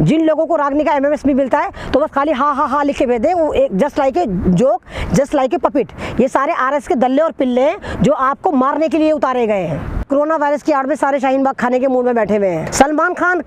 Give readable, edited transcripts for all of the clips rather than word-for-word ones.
जिन लोगों को रागनी का MMS भी मिलता है तो बस खाली हाँ हाँ हाँ लिख के भेज दें, वो एक just like a joke, just like a puppet. ये सारे RS के दल्ले और पिल्ले हैं जो आपको मारने के लिए उतारे गए हैं। कोरोना वायरस की आड़ में सारे शाहीन बाग खाने के मूड में बैठे हुए हैं। सलमान खान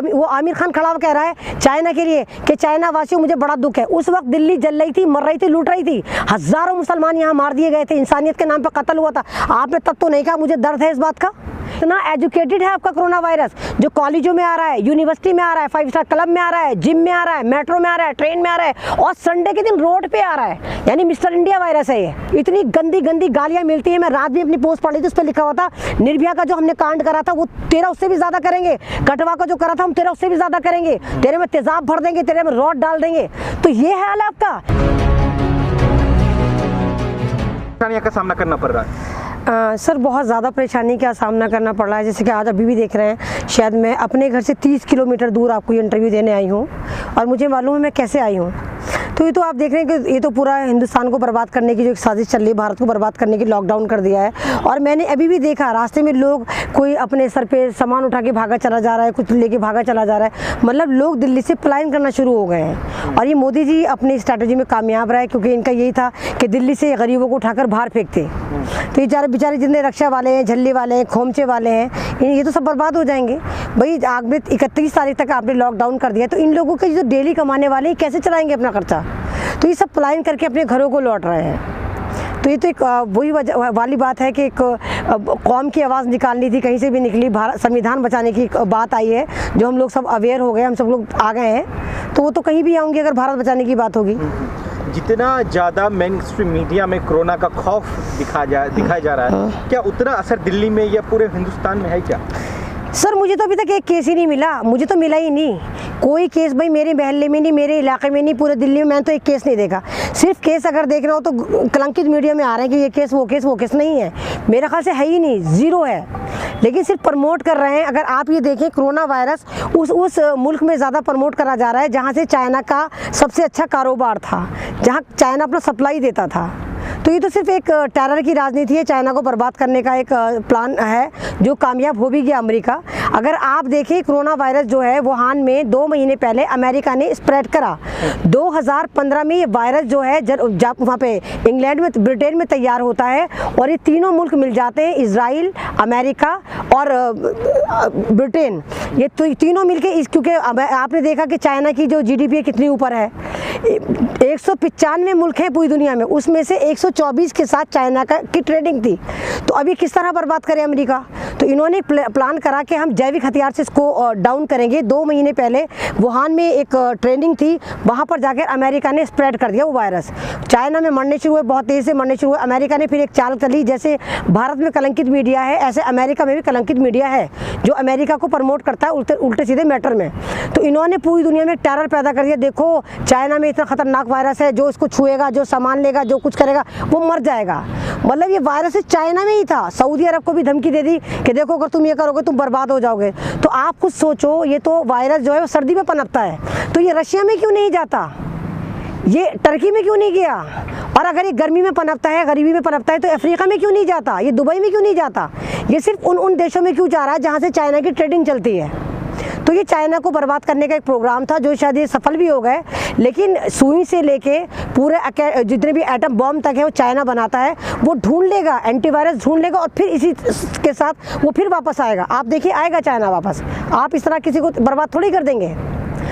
वो आमिर खान खड़ा हुआ कह रहा है चाइना के लिए कि चाइना वासियों मुझे बड़ा दुख है। उस वक्त दिल्ली जल रही थी, मर रही थी, लूट रही थी, हजारों मुसलमान यहाँ मार दिए गए थे, इंसानियत के नाम पर कत्ल हुआ था। आपने तब तो नहीं कहा मुझे दर्द है इस बात का। इतना एजुकेटेड है आपका कोरोना वायरस, जो कॉलेजों में आ रहा है, यूनिवर्सिटी में आ रहा है, 5 स्टार क्लब में आ रहा है, जिम में आ रहा है, मेट्रो में आ रहा है, ट्रेन में आ रहा है और संडे के दिन रोड पे आ रहा है। यानी मिस्टर इंडिया वायरस है ये। इतनी गंदी गंदी गालियां मिलती है। मैं रात भी अपनी पोस्ट पढ़ी थी, उस पर लिखा हुआ था निर्भया का जो हमने कांड करा था वो तेरा उससे भी ज्यादा करेंगे, कटवा का जो करा था हम तेरा उससे भी ज्यादा करेंगे, तेरे में तेजाब भर देंगे, तेरे में रॉड डाल देंगे। तो ये हाल है आपका। का सामना करना पड़ रहा है सर, बहुत ज़्यादा परेशानी का सामना करना पड़ रहा है। जैसे कि आज अभी भी देख रहे हैं, शायद मैं अपने घर से 30 किलोमीटर दूर आपको ये इंटरव्यू देने आई हूँ और मुझे मालूम है मैं कैसे आई हूँ। तो ये तो आप देख रहे हैं कि ये तो पूरा हिंदुस्तान को बर्बाद करने की जो एक साजिश चल रही है, भारत को बर्बाद करने की, लॉकडाउन कर दिया है। और मैंने अभी भी देखा रास्ते में लोग, कोई अपने सर पे सामान उठा के भागा चला जा रहा है, कुछ लेके भागा चला जा रहा है। मतलब लोग दिल्ली से पलायन करना शुरू हो गए हैं। और ये मोदी जी अपनी स्ट्रैटेजी में कामयाब रहे, क्योंकि इनका यही था कि दिल्ली से गरीबों को उठाकर बाहर फेंकते। तो ये बेचारे जितने रक्षा वाले हैं, झल्ले वाले हैं, खोमचे वाले हैं, ये तो सब बर्बाद हो जाएंगे। भाई आपने 31 तारीख तक आपने लॉकडाउन कर दिया, तो इन लोगों के जो डेली कमाने वाले हैं कैसे चलाएंगे अपना खर्चा? तो ये सब पलायन करके अपने घरों को लौट रहे हैं। तो ये तो एक वही वाली बात है कि एक कौम की आवाज़ निकालनी थी, कहीं से भी निकली, भारत संविधान बचाने की बात आई है, जो हम लोग सब अवेयर हो गए, हम सब लोग आ गए हैं। तो वो तो कहीं भी आएंगे अगर भारत बचाने की बात होगी। जितना ज़्यादा मेन स्ट्रीम मीडिया में कोरोना का खौफ दिखाया जा रहा है, क्या उतना असर दिल्ली में या पूरे हिंदुस्तान में है क्या? सर, मुझे तो अभी तक एक केस ही नहीं मिला, मुझे तो मिला ही नहीं कोई केस। भाई मेरे महल्ले में नहीं, मेरे इलाके में नहीं, पूरे दिल्ली में मैंने तो एक केस नहीं देखा। सिर्फ केस अगर देखना हो तो कलंकित मीडिया में आ रहे हैं कि ये केस वो केस नहीं है। मेरा ख्याल से है ही नहीं, ज़ीरो है। लेकिन सिर्फ प्रमोट कर रहे हैं। अगर आप ये देखें, कोरोना वायरस उस मुल्क में ज़्यादा प्रमोट करा जा रहा है जहाँ से चाइना का सबसे अच्छा कारोबार था, जहाँ चाइना अपना सप्लाई देता था। तो ये तो सिर्फ एक टेरर की राजनीति है, चाइना को बर्बाद करने का एक प्लान है जो कामयाब हो भी गया अमेरिका। अगर आप देखें, कोरोना वायरस जो है वुहान में 2 महीने पहले अमेरिका ने स्प्रेड करा। 2015 में ये वायरस जो है वहाँ पे इंग्लैंड में, ब्रिटेन में तैयार होता है और ये तीनों मुल्क मिल जाते हैं, इजराइल, अमेरिका और ब्रिटेन। ये तो तीनों मिलके क्योंकि आपने देखा कि चाइना की जो GDP कितनी ऊपर है, 195 मुल्क हैं पूरी दुनिया में, उसमें से 124 के साथ चाइना की ट्रेडिंग थी। तो अभी किस तरह बर्बाद करें अमेरिका? तो इन्होंने प्लान करा कि हम जैविक हथियार से इसको डाउन करेंगे। 2 महीने पहले वुहान में एक ट्रेनिंग थी, वहाँ पर जाकर अमेरिका ने स्प्रेड कर दिया वो वायरस। चाइना में मरने शुरू हुए, बहुत तेज़ी से मरने शुरू हुए। अमेरिका ने फिर एक चाल चली, जैसे भारत में कलंकित मीडिया है ऐसे अमेरिका में भी कलंकित मीडिया है जो अमेरिका को प्रमोट करता है उल्टे सीधे मैटर में। तो इन्होंने पूरी दुनिया में टेरर पैदा कर दिया। देखो चाइना में इतना खतरनाक वायरस है, जो इसको छुएगा, जो सामान लेगा, जो कुछ करेगा वो मर जाएगा। मतलब ये वायरस चाइना में ही था। सऊदी अरब को भी धमकी दे दी कि देखो अगर तुम ये करोगे तुम बर्बाद हो जाओगे। तो आप खुद सोचो, ये तो वायरस जो है वो सर्दी में पनपता है, तो ये रशिया में क्यों नहीं जाता, ये टर्की में क्यों नहीं गया? और अगर ये गर्मी में पनपता है, गरीबी में पनपता है, तो अफ्रीका में क्यों नहीं जाता, ये दुबई में क्यों नहीं जाता? ये सिर्फ उन देशों में क्यों जा रहा है जहाँ से चाइना की ट्रेडिंग चलती है। तो ये चाइना को बर्बाद करने का एक प्रोग्राम था जो शायद ये सफल भी हो गए। लेकिन सुई से लेके पूरे जितने भी एटम बॉम्ब तक है वो चाइना बनाता है। वो ढूंढ लेगा, एंटीवायरस ढूंढ लेगा और फिर इसी के साथ वो फिर वापस आएगा। आप देखिए, आएगा चाइना वापस। आप इस तरह किसी को बर्बाद थोड़ी कर देंगे।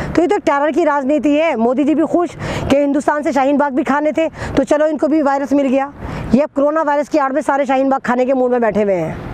तो ये तो टेरर की राजनीति है। मोदी जी भी खुश कि हिंदुस्तान से शाहीन बाग भी खाने थे, तो चलो इनको भी वायरस मिल गया। ये अब कोरोना वायरस की आड़ में सारे शाहीन बाग खाने के मूड में बैठे हुए हैं।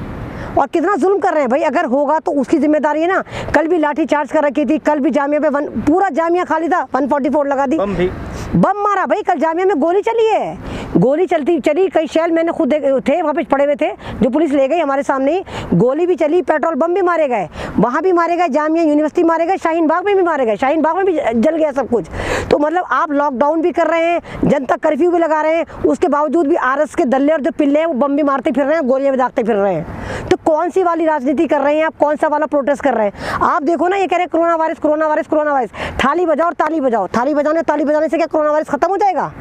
और कितना जुल्म कर रहे हैं भाई। अगर होगा तो उसकी जिम्मेदारी है ना। कल भी लाठी चार्ज कर रखी थी, कल भी जामिया पे पूरा जामिया खाली था, 144 लगा दी, बम मारा भाई। कल जामिया में गोली चली है, गोली चली कई शैल मैंने खुद थे वहाँ पे पड़े हुए थे, जो पुलिस ले गई हमारे सामने ही। गोली भी चली, पेट्रोल बम भी मारे गए, वहाँ भी मारे गए, जामिया यूनिवर्सिटी मारे गए, शाहीन बाग में भी मारे गए, शाहीन बाग में भी जल गया सब कुछ। तो मतलब आप लॉकडाउन भी कर रहे हैं, जनता कर्फ्यू भी लगा रहे हैं, उसके बावजूद भी RS के दल्ले और जो पिल्ले हैं वो बम भी मारते फिर रहे हैं, गोलियां भी दागते फिर रहे हैं। तो कौन सी वाली राजनीति कर रहे हैं आप, कौन सा वाला प्रोटेस्ट कर रहे हैं आप? देखो ना, ये कह रहे हैं corona virus corona virus corona virus. थाली बजाओ और ताली बजाओ, ताली बजाने से क्या कोरोना वायरस खत्म हो जाएगा?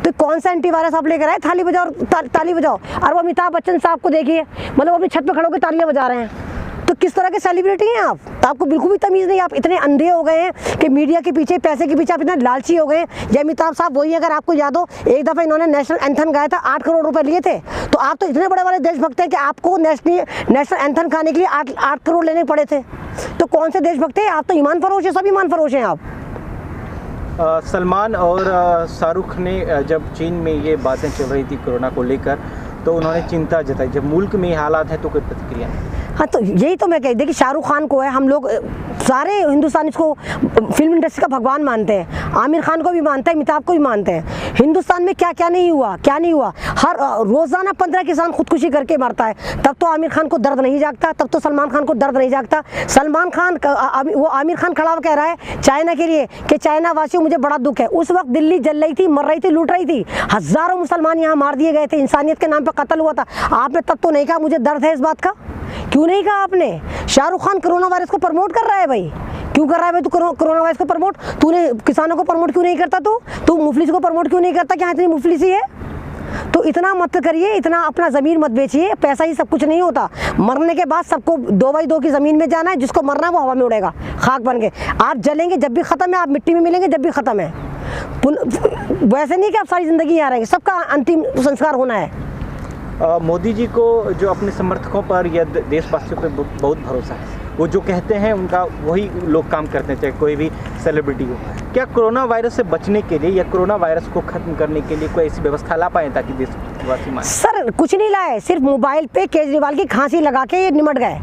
तो कौन सा एंटीवायरस आप लेकर आए? थाली बजाओ और ताली बजाओ। और वो अमिताभ बच्चन साहब को देखिए, मतलब वो अपनी छत पे खड़े होकर तालियां बजा रहे हैं। तो किस तरह के सेलिब्रिटी हैं आप? तो आपको बिल्कुल भी तमीज़ नहीं, आप इतने अंधे हो गए हैं कि मीडिया के पीछे, पैसे के पीछे आप इतने लालची हो गए हैं। जय अमिताभ साहब वही, अगर आपको याद हो, एक दफ़ा इन्होंने नेशनल एंथम गाया था, 8 करोड़ रुपए लिए थे। तो आप तो इतने बड़े वाले देशभक्त हैं कि आपको नेशनल एंथम गाने के लिए 8 करोड़ लेने पड़े थे। तो कौन से देशभक्त हैं आप? तो ईमान फरोश है, सब ईमान फरोश हैं आप। सलमान और शाहरुख ने जब चीन में ये बातें चल रही थी कोरोना को लेकर, तो उन्होंने चिंता जताई। जब मुल्क में ये हालात है तो कोई प्रतिक्रिया नहीं। हाँ, तो यही तो मैं कह, देखिए शाहरुख खान को है, हम लोग सारे हिंदुस्तानी इसको फिल्म इंडस्ट्री का भगवान मानते हैं, आमिर खान को भी मानते हैं, अमिताभ को भी मानते हैं। हिंदुस्तान में क्या क्या नहीं हुआ, क्या नहीं हुआ। हर रोज़ाना 15 किसान खुदकुशी करके मरता है, तब तो आमिर खान को दर्द नहीं जागता, तब तो सलमान खान को दर्द नहीं जागता। सलमान खान वो आमिर खान खड़ा कह रहा है चाइना के लिए कि चाइना वासियों मुझे बड़ा दुख है। उस वक्त दिल्ली जल रही थी, मर रही थी, लूट रही थी, हज़ारों मुसलमान यहाँ मार दिए गए थे, इंसानियत के नाम पर कत्ल हुआ था। आपने तब तो नहीं कहा मुझे दर्द है इस बात का? क्यों नहीं कहा आपने? शाहरुख खान कोरोना वायरस को प्रमोट कर रहा है भाई, क्यों कर रहा है भाई तू कोरोना वायरस को प्रमोट? तूने किसानों को प्रमोट क्यों नहीं करता? तू मुफलिस को प्रमोट क्यों नहीं करता कि हाँ इतनी मुफलिसी है? तो इतना मत करिए, इतना अपना ज़मीन मत बेचिए। पैसा ही सब कुछ नहीं होता। मरने के बाद सबको 2x2 की ज़मीन में जाना है, जिसको मरना है वो हवा में उड़ेगा, खाक बन के। आप जलेंगे जब भी ख़त्म है, आप मिट्टी में मिलेंगे जब भी ख़त्म है। वैसे नहीं कि आप सारी ज़िंदगी यहाँ रहेंगे, सबका अंतिम संस्कार होना है। मोदी जी को जो अपने समर्थकों पर या देशवासियों पर बहुत भरोसा है, वो जो कहते हैं उनका वही लोग काम करते हैं, चाहे कोई भी सेलिब्रिटी हो। क्या कोरोना वायरस से बचने के लिए या कोरोना वायरस को खत्म करने के लिए कोई ऐसी व्यवस्था ला पाए ताकि देशवासी माने? सर कुछ नहीं लाए, सिर्फ मोबाइल पे केजरीवाल की खांसी लगा के ये निमट गए।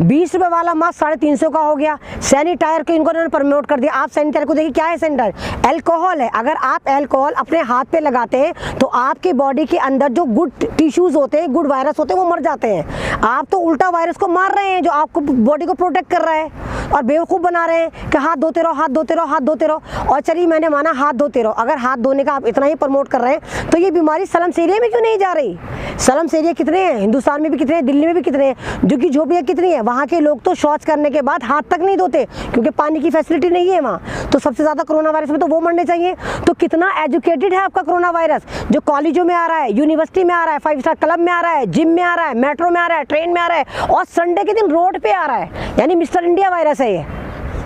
20 रुपये वाला मास्क 350 का हो गया। सैनिटाइजर को इन्होंने प्रमोट कर दिया। आप सैनिटाइजर को देखिए, क्या है सैनिटाइजर? अल्कोहल है। अगर आप अल्कोहल अपने हाथ पे लगाते हैं तो आपके बॉडी के अंदर जो गुड टिश्यूज होते हैं, गुड वायरस होते हैं, वो मर जाते हैं। आप तो उल्टा वायरस को मार रहे हैं जो आपको बॉडी को प्रोटेक्ट कर रहा है, और बेवकूफ़ बना रहे हैं कि हाथ धोते रहो, हाथ धोते रहो, हाथ धोते रहो। और चलिए मैंने माना हाथ धोते रहो, अगर हाथ धोने का आप इतना ही प्रमोट कर रहे हैं तो ये बीमारी स्लम्स एरिया में क्यों नहीं जा रही? स्लम्स एरिया कितने हैं हिंदुस्तान में भी, कितने हैं दिल्ली में भी, कितने हैं जो कि झोपड़ियाँ कितनी है। वहाँ के लोग तो शौच करने के बाद हाथ तक नहीं धोते क्योंकि पानी की फैसिलिटी नहीं है वहाँ। तो सबसे ज़्यादा कोरोना वायरस में तो वो मरने चाहिए। तो कितना एजुकेटेड है आपका कोरोना वायरस, जो कॉलेजों में आ रहा है, यूनिवर्सिटी में आ रहा है, 5 स्टार क्लब में आ रहा है, जिम में आ रहा है, मेट्रो में आ रहा है, ट्रेन में आ रहा है, और संडे के दिन रोड पे आ रहा है। यानी मिस्टर इंडिया वायरस है ये,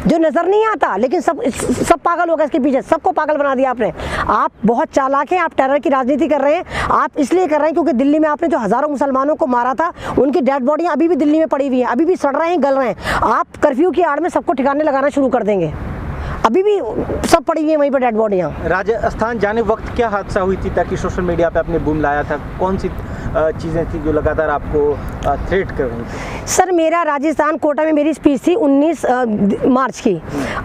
जो नज़र नहीं आता लेकिन सब पागल हो गए इसके पीछे। सबको पागल बना दिया आपने। आप बहुत चालाक हैं, आप टेरर की राजनीति कर रहे हैं। आप इसलिए कर रहे हैं क्योंकि दिल्ली में आपने जो हज़ारों मुसलमानों को मारा था, उनकी डेड बॉडियाँ अभी भी दिल्ली में पड़ी हुई हैं, अभी भी सड़ रहे हैं, गल रहे हैं। आप कर्फ्यू की आड़ में सबको ठिकाने लगाना शुरू कर देंगे, अभी भी सब पड़ी हुई है वहीं पर डेड बॉडियाँ। राजस्थान जाने वक्त क्या हादसा हुई थी ताकि सोशल मीडिया पे आपने बूम लाया था? कौन सी चीज़ें थी जो लगातार आपको थ्रेट कर रही थी? सर मेरा राजस्थान कोटा में मेरी स्पीच थी 19 मार्च की।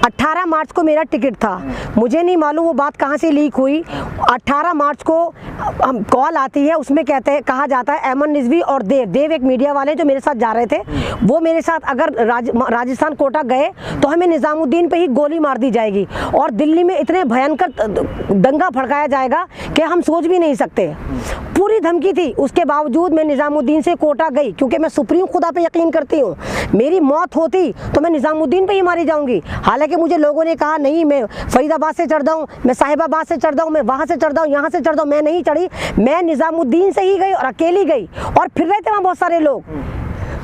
18 मार्च को मेरा टिकट था। मुझे नहीं मालूम वो बात कहाँ से लीक हुई। 18 मार्च को कॉल आती है, उसमें कहा जाता है अमन रिजवी और देव एक मीडिया वाले जो मेरे साथ जा रहे थे, वो मेरे साथ अगर राजस्थान कोटा गए तो हमें निज़ामुद्दीन पे ही गोली मार दी जाएगी और दिल्ली में इतने भयंकर दंगा भड़काया जाएगा कि हम सोच भी नहीं सकते। पूरी धमकी थी, उसके बावजूद मैं निज़ामुद्दीन से कोटा गई क्योंकि मैं सुप्रीम खुदा पे यकीन करती हूँ। मेरी मौत होती तो मैं निज़ामुद्दीन पे ही मारी जाऊंगी। हालांकि मुझे लोगों ने कहा नहीं, मैं फरीदाबाद से चढ़ जाऊँ, मैं साहिबाबाद से चढ़ जाऊँ, मैं वहाँ से चढ़ जाऊँ, यहाँ से चढ़ जाऊँ। मैं नहीं चढ़ी, मैं निज़ामुद्दीन से ही गई और अकेली गई, और फिर रहे थे वहाँ बहुत सारे लोग।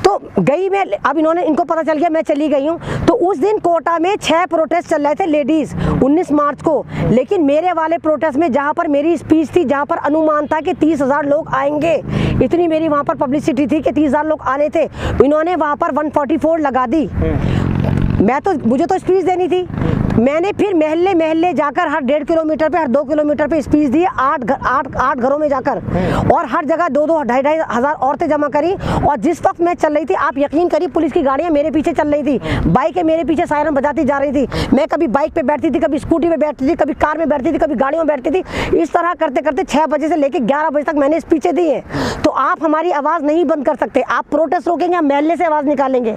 तो गई मैं, अब इनको पता चल गया मैं चली गई हूँ। तो उस दिन कोटा में 6 प्रोटेस्ट चल रहे थे लेडीज़ 19 मार्च को, लेकिन मेरे वाले प्रोटेस्ट में जहाँ पर मेरी स्पीच थी, जहाँ पर अनुमान था कि 30,000 लोग आएंगे, इतनी मेरी वहाँ पर पब्लिसिटी थी कि 30,000 लोग आने थे, इन्होंने वहाँ पर 144 लगा दी। मुझे तो स्पीच देनी थी। मैंने फिर महल्ले महल्ले जाकर हर 1.5 किलोमीटर पे, हर 2 किलोमीटर पे स्पीच दी, 8 घरों में जाकर, और हर जगह 2-2, 2,500 हज़ार औरतें जमा करी। और जिस वक्त मैं चल रही थी, आप यकीन करिए, पुलिस की गाड़ियाँ मेरे पीछे चल रही थी, बाइकें मेरे पीछे सायरन बजाती जा रही थी। मैं कभी बाइक पे बैठती थी, कभी स्कूटी पे बैठती थी, कभी कार में बैठती थी, कभी गाड़ियों में बैठती थी। इस तरह करते करते 6 बजे से लेकर 11 बजे तक मैंने स्पीचें दी हैं। तो आप हमारी आवाज़ नहीं बंद कर सकते। आप प्रोटेस्ट रोकेंगे, हम महल्ले से आवाज़ निकालेंगे।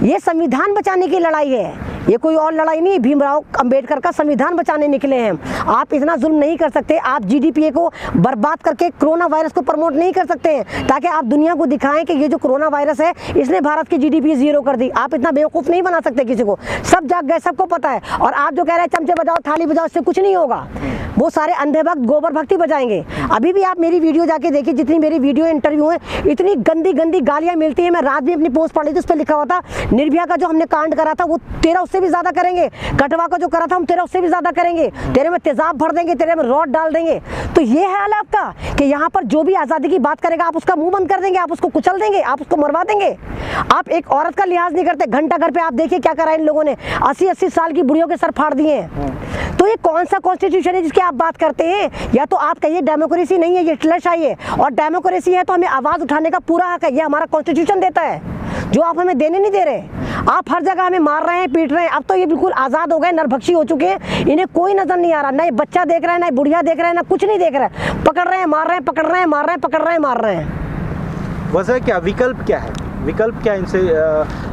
ये संविधान बचाने की लड़ाई है, ये कोई और लड़ाई नहीं। भीमराव अंबेडकर का संविधान बचाने निकले हैं। आप इतना जुल्म नहीं कर सकते। आप जीडीपी को बर्बाद करके कोरोना वायरस को प्रमोट नहीं कर सकते हैं ताकि आप दुनिया को दिखाएं कि ये जो कोरोना वायरस है इसने भारत की जीडीपी 0 कर दी। आप इतना बेवकूफ़ नहीं बना सकते किसी को। सब जाग गए, सबको पता है। और आप जो कह रहे हैं चमचे बजाओ, थाली बजाओ, इससे कुछ नहीं होगा। वो सारे अंधे भक्त गोबर भक्ति बजाएंगे। अभी भी आप मेरी वीडियो जाके देखिए, जितनी मेरी वीडियो इंटरव्यू है, इतनी गंदी गंदी गालियां मिलती हैं। मैं रात भी अपनी पोस्ट पढ़ ली थी, उस पर लिखा हुआ था निर्भया का जो हमने कांड करा था वो तेरा उससे भी ज्यादा करेंगे, कटवा का जो करा था हम तेरा उससे भी ज्यादा करेंगे, तेरे में तेजाब भर देंगे, तेरे में रॉड डाल देंगे। तो ये हाल है आपका कि यहाँ पर जो भी आज़ादी की बात करेगा आप उसका मुंह बंद कर देंगे, आप उसको कुचल देंगे, आप उसको मरवा देंगे। आप एक औरत का लिहाज नहीं करते। घंटा घर पे आप देखिए क्या करा इन लोगों ने, 80-80 साल की बुढ़ियों के सर फाड़ दिए हैं। तो ये कौन सा कॉन्स्टिट्यूशन है जिसकी आप बात करते हैं? या तो आप कहिए डेमोक्रेसी नहीं है, ये हिटलरशाही है, और डेमोक्रेसी है तो हमें आवाज़ उठाने का पूरा हक है, ये हमारा कॉन्स्टिट्यूशन देता है, जो आप हमें देने नहीं दे रहे। आप हर जगह हमें मार रहे हैं, पीट रहे हैं। अब तो ये बिल्कुल आज़ाद हो गए, नरभक्षी हो चुके हैं, इन्हें कोई नजर नहीं आ रहा, ना ये बच्चा देख रहा है, ना बुढ़िया देख रहा है, ना कुछ नहीं देख रहा है। पकड़ रहे हैं, मार रहे हैं, पकड़ रहे हैं, मार रहे हैं, पकड़ रहे हैं, मार रहे हैं। वजह क्या, विकल्प क्या है? विकल्प क्या इनसे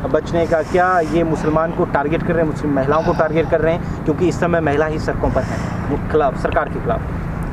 बचने का? क्या ये मुसलमान को टारगेट कर रहे हैं, मुस्लिम महिलाओं को टारगेट कर रहे हैं, क्योंकि इस समय महिला ही सड़कों पर है खिलाफ, सरकार के खिलाफ?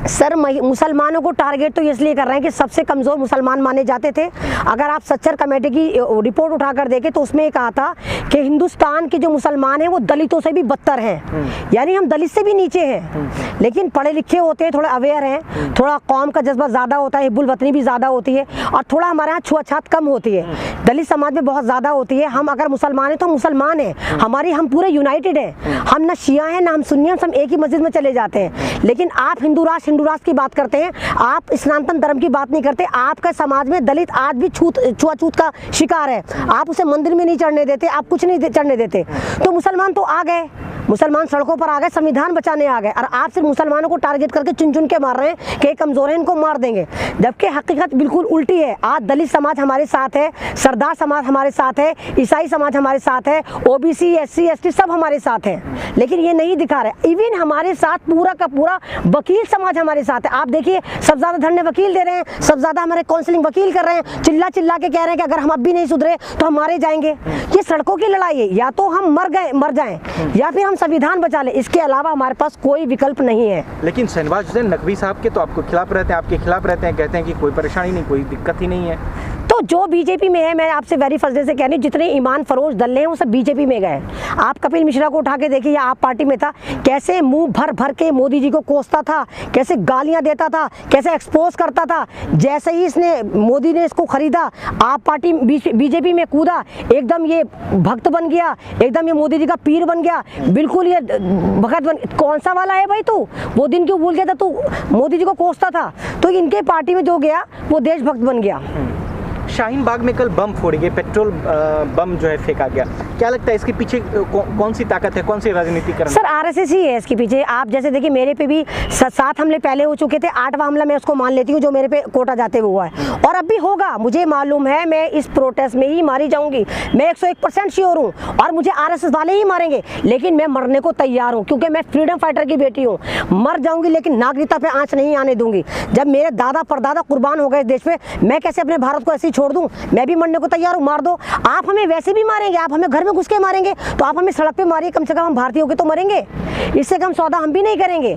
सर, मुसलमानों को टारगेट तो इसलिए कर रहे हैं कि सबसे कमज़ोर मुसलमान माने जाते थे। अगर आप सच्चर कमेटी की रिपोर्ट उठाकर देखें तो उसमें कहा था कि हिंदुस्तान के जो मुसलमान हैं वो दलितों से भी बदतर हैं, यानी हम दलित से भी नीचे हैं। लेकिन पढ़े लिखे होते हैं, थोड़े अवेयर हैं, थोड़ा कौम का जज्बा ज़्यादा होता है, हिब्बुल वतनी भी ज़्यादा होती है, और थोड़ा हमारे यहाँ छुआछात कम होती है। दलित समाज में बहुत ज़्यादा होती है। हम अगर मुसलमान हैं तो हम मुसलमान हैं, हम पूरे यूनाइटेड हैं। हम ना शिया हैं ना हम सुन्नी हैं, हम एक ही मस्जिद में चले जाते हैं। लेकिन आप हिंदू राष्ट्र की बात करते हैं, आप सनातन धर्म की बात नहीं करते। आपका समाज में दलित आज भी छुआछूत का शिकार है, आप उसे मंदिर में नहीं चढ़ने देते, आप कुछ नहीं चढ़ने देते। तो मुसलमान तो आ गए, मुसलमान सड़कों पर आ गए, संविधान बचाने आ गए, और आप सिर्फ मुसलमानों को टारगेट करके चुन चुन के मार रहे हैं कि कमजोर है इनको मार देंगे, जबकि हकीकत बिल्कुल उल्टी है। आज दलित समाज हमारे साथ है, सरदार समाज हमारे साथ है, ईसाई समाज हमारे साथ है, ओबीसी, एससी, एसटी सब हमारे साथ है, लेकिन ये नहीं दिखा रहे। इवन हमारे साथ पूरा का पूरा वकील समाज हमारे साथ है। आप देखिए, सब ज्यादा धरने वकील दे रहे हैं, सब ज्यादा हमारे काउंसलिंग वकील कर रहे हैं, चिल्ला चिल्ला के कह रहे हैं कि अगर हम अब भी नहीं सुधरे तो हम मारे जाएंगे। ये सड़कों की लड़ाई है, या तो हम मर जाएं या फिर हम संविधान बचा लें, इसके अलावा हमारे पास कोई विकल्प नहीं है। लेकिन शहनवाज हुसैन नकवी साहब के तो आपको खिलाफ रहते हैं, आपके खिलाफ रहते हैं, कहते हैं कि कोई परेशानी नहीं, कोई दिक्कत ही नहीं है। तो जो बीजेपी में है, मैं आपसे वेरी फर्स्ट डे से कह रही हूँ, जितने ईमान फरोश दल्ले हैं वो सब बीजेपी में गए। आप कपिल मिश्रा को उठा के देखिए, आप पार्टी में था, कैसे मुंह भर भर के मोदी जी को कोसता था, कैसे गालियां देता था, कैसे एक्सपोज करता था। जैसे ही मोदी ने इसको खरीदा, आप पार्टी बीजेपी में कूदा, एकदम ये भक्त बन गया, एकदम ये मोदी जी का पीर बन गया, बिल्कुल ये भगत बन। कौन सा वाला है भाई तू? वो दिन क्यों भूल गया था तू? मोदी जी को कोसता था, तो इनके पार्टी में जो गया वो देशभक्त बन गया। शाहीन बाग में कल बम फोड़े गए, पेट्रोल बम जो है फेंका गया, क्या लगता है इसके पीछे कौन सी ताकत है, कौन सी राजनीति कर? सर, आरएसएस ही है इसके पीछे। आप जैसे देखिए, मेरे पे भी 7 हमले पहले हो चुके थे, 8वां हमला मैं उसको मान लेती हूँ जो मेरे पे कोटा जाते हुए हुआ है, और अब भी होगा, मुझे मालूम है। मैं इस प्रोटेस्ट में ही मारी जाऊंगी, मैं 101% श्योर हूँ, और मुझे आरएसएस वाले ही मारेंगे, लेकिन मैं मरने को तैयार हूँ, क्योंकि मैं फ्रीडम फाइटर की बेटी हूँ। मर जाऊंगी लेकिन नागरिकता पे आंच नहीं आने दूंगी। जब मेरे दादा परदादा कुर्बान हो गए देश पे, मैं कैसे अपने भारत को ऐसे ही छोड़ दूं? मैं भी मरने को तैयार हूँ, मार दो। आप हमें वैसे भी मारेंगे, आप हमें घर में घुस के मारेंगे, तो आप हमें सड़क पे मारिए, कम से कम हम भारतीयों के तो मरेंगे, इससे कम सौदा हम भी नहीं करेंगे।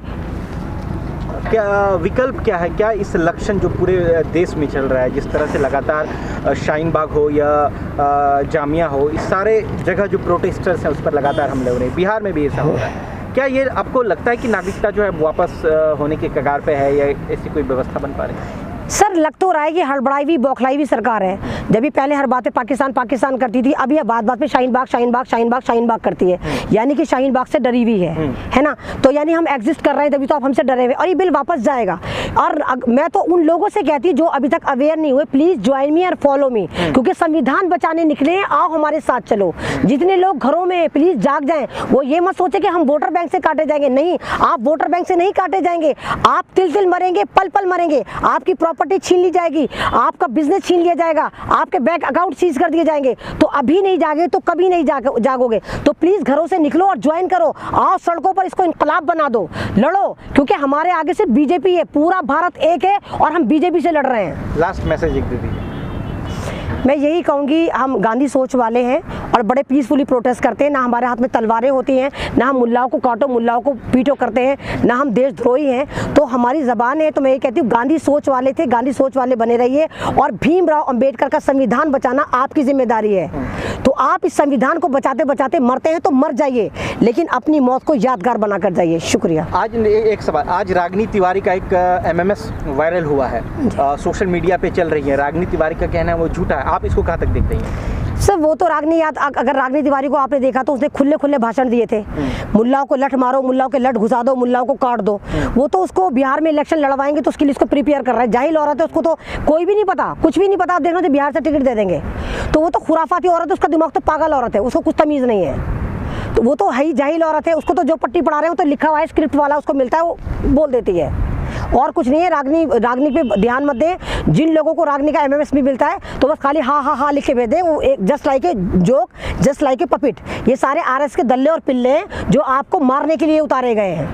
क्या विकल्प क्या है? क्या इस लक्षण जो पूरे देश में चल रहा है, जिस तरह से लगातार शाहीन बाग हो या जामिया हो, इस सारे जगह जो प्रोटेस्टर्स हैं उस पर लगातार हमले हो रहे हैं, बिहार में भी ऐसा हो रहा है, क्या ये आपको लगता है कि नागरिकता जो है वापस होने के कगार पे है, या ऐसी कोई व्यवस्था बन पा रही है? सर, लग तो रहा है कि हड़बड़ाई भी बौखलाई भी सरकार है। जब भी पहले हर बात पे पाकिस्तान करती थी, अब ये बात पे शाहीन बाग करती है, यानी कि शाहीन बाग से डरी हुई है ना। तो यानी हम एग्जिस्ट कर रहे हैं, तभी तो आप हमसे डरे हुए, और ये बिल वापस जाएगा। और मैं तो उन लोगों से कहती हूँ जो अभी तक अवेयर नहीं हुए, प्लीज ज्वाइन मी और फॉलो मी, क्योंकि संविधान बचाने निकले हैं, आओ हमारे साथ चलो। जितने लोग घरों में प्लीज जाग जाएं, वो ये मत सोचे कि हम वोटर बैंक से काटे जाएंगे, नहीं, आप वोटर बैंक से नहीं काटे जाएंगे, आप तिल मरेंगे, पल मरेंगे, आपकी प्रॉपर्टी छीन ली जाएगी, आपका बिजनेस छीन लिया जाएगा, आपके बैंक अकाउंट सीज कर दिए जाएंगे। तो अभी नहीं जागे तो कभी नहीं जागोगे। तो प्लीज घरों से निकलो और ज्वाइन करो, आओ सड़कों पर इसको इनकलाब बना दो, लड़ो, क्योंकि हमारे आगे सिर्फ बीजेपी है, पूरा भारत एक है और हम बीजेपी से लड़ रहे हैं। लास्ट मैसेज एक दीदी। मैं यही कहूँगी, हम गांधी सोच वाले हैं और बड़े पीसफुली प्रोटेस्ट करते हैं। ना हमारे हाथ में तलवारें होती हैं, ना हम मुल्लाओं को काटो मुल्लाओं को पीटो करते हैं, ना हम देशद्रोही हैं। तो हमारी ज़बान है, तो मैं ये कहती हूँ गांधी सोच वाले थे, गांधी सोच वाले बने रहिए। और भीमराव अंबेडकर का संविधान बचाना आपकी जिम्मेदारी है। तो आप इस संविधान को बचाते बचाते मरते हैं तो मर जाइए, लेकिन अपनी मौत को यादगार बनाकर जाइए। शुक्रिया। आज एक सवाल, आज रागिनी तिवारी का एक MMS वायरल हुआ है, सोशल मीडिया पे चल रही है। रागिनी तिवारी का कहना है वो झूठा है, आप इसको कहाँ तक देखते हैं? सर वो तो अगर रागिनी तिवारी को आपने देखा तो उसने खुले खुले भाषण दिए थे, मुल्लाओं को लठ मारो, मुल्लाओं के लठ घुसा दो, मुल्लाओं को काट दो। वो तो उसको बिहार में इलेक्शन लड़वाएंगे तो उसके लिए उसको प्रिपेयर कर रहा है। जाहिल औरत है, उसको तो कोई भी नहीं पता, कुछ भी नहीं पता। आप देखना तो बिहार से टिकट दे देंगे, तो वो तो खुराफाती औरत है, उसका दिमाग तो पागल औरत है, उसको कुछ तमीज़ नहीं है। तो वो तो है ही जाहिल औरत है, उसको तो जो पट्टी पढ़ा रहे हो तो लिखा हुआ है, स्क्रिप्ट वाला उसको मिलता है, वो बोल देती है और कुछ नहीं है। रागिनी पे ध्यान मत दें। जिन लोगों को रागिनी का MMS भी मिलता है तो बस खाली हाँ लिख के भेज दें। वो एक just like a joke, just like a puppet. ये सारे RS के दल्ले और पिल्ले हैं जो आपको मारने के लिए उतारे गए हैं।